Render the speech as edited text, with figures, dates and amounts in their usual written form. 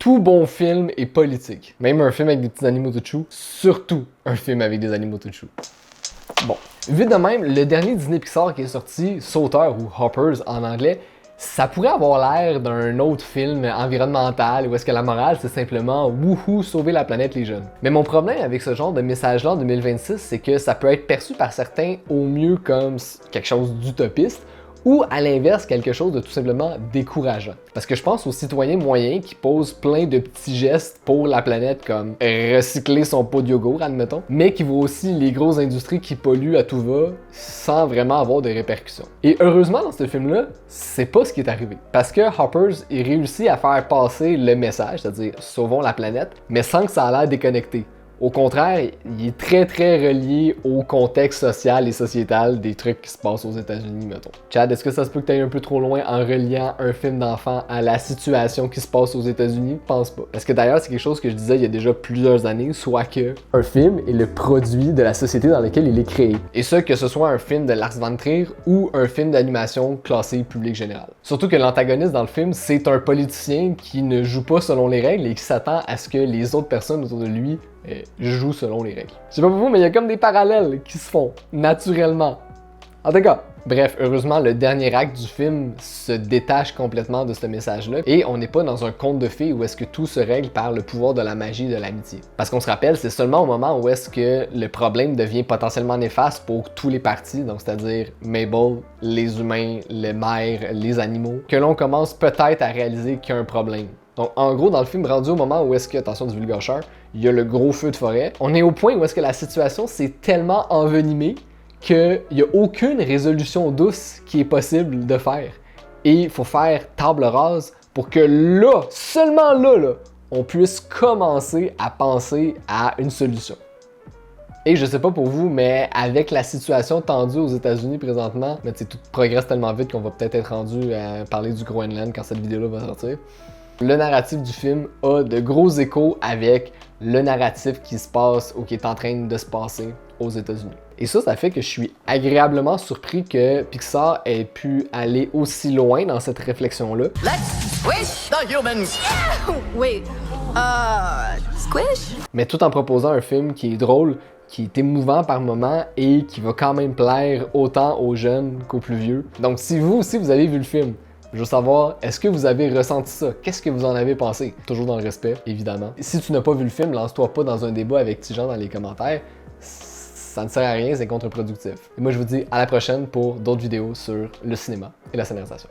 Tout bon film est politique. Même un film avec des petits animaux de chou, surtout un film avec des animaux de chou. Bon, vite de même, le dernier Disney Pixar qui est sorti, Sauteur ou Hoppers en anglais, ça pourrait avoir l'air d'un autre film environnemental où est-ce que la morale c'est simplement wouhou, sauver la planète les jeunes. Mais mon problème avec ce genre de message-là en 2026, c'est que ça peut être perçu par certains au mieux comme quelque chose d'utopiste, ou à l'inverse, quelque chose de tout simplement décourageant. Parce que je pense aux citoyens moyens qui posent plein de petits gestes pour la planète, comme recycler son pot de yogourt, admettons, mais qui voient aussi les grosses industries qui polluent à tout va sans vraiment avoir de répercussions. Et heureusement, dans ce film-là, c'est pas ce qui est arrivé. Parce que Hoppers, il réussit à faire passer le message, c'est-à-dire sauvons la planète, mais sans que ça a l'air déconnecté. Au contraire, il est très relié au contexte social et sociétal des trucs qui se passent aux États-Unis, mettons. Chad, est-ce que ça se peut que tu ailles un peu trop loin en reliant un film d'enfant à la situation qui se passe aux États-Unis? Pense pas. Parce que d'ailleurs, c'est quelque chose que je disais il y a déjà plusieurs années, soit que un film est le produit de la société dans laquelle il est créé. Et ça, que ce soit un film de Lars von Trier ou un film d'animation classé public général. Surtout que l'antagoniste dans le film, c'est un politicien qui ne joue pas selon les règles et qui s'attend à ce que les autres personnes autour de lui joue selon les règles. Je sais pas pour vous, mais il y a comme des parallèles qui se font naturellement. En tout cas, bref, heureusement, le dernier acte du film se détache complètement de ce message-là et on n'est pas dans un conte de fées où est-ce que tout se règle par le pouvoir de la magie et de l'amitié. Parce qu'on se rappelle, c'est seulement au moment où est-ce que le problème devient potentiellement néfaste pour tous les parties, donc c'est-à-dire Mabel, les humains, les mères, les animaux, que l'on commence peut-être à réaliser qu'il y a un problème. Donc, en gros, dans le film, rendu au moment où est-ce que, attention du vulgacheur, il y a le gros feu de forêt, on est au point où est-ce que la situation s'est tellement envenimée qu'il n'y a aucune résolution douce qui est possible de faire. Et il faut faire table rase pour que là, seulement là, on puisse commencer à penser à une solution. Et je sais pas pour vous, mais avec la situation tendue aux États-Unis présentement, mais tout progresse tellement vite qu'on va peut-être être rendu à parler du Groenland quand cette vidéo-là va sortir. Le narratif du film a de gros échos avec le narratif qui se passe ou qui est en train de se passer aux États-Unis. Et ça fait que je suis agréablement surpris que Pixar ait pu aller aussi loin dans cette réflexion-là. Let's squish the humans! Wait, squish? Mais tout en proposant un film qui est drôle, qui est émouvant par moments et qui va quand même plaire autant aux jeunes qu'aux plus vieux. Donc si vous aussi vous avez vu le film, je veux savoir, est-ce que vous avez ressenti ça? Qu'est-ce que vous en avez pensé? Toujours dans le respect, évidemment. Si tu n'as pas vu le film, lance-toi pas dans un débat avec Tijan dans les commentaires. Ça ne sert à rien, c'est contre-productif. Et moi, je vous dis à la prochaine pour d'autres vidéos sur le cinéma et la scénarisation.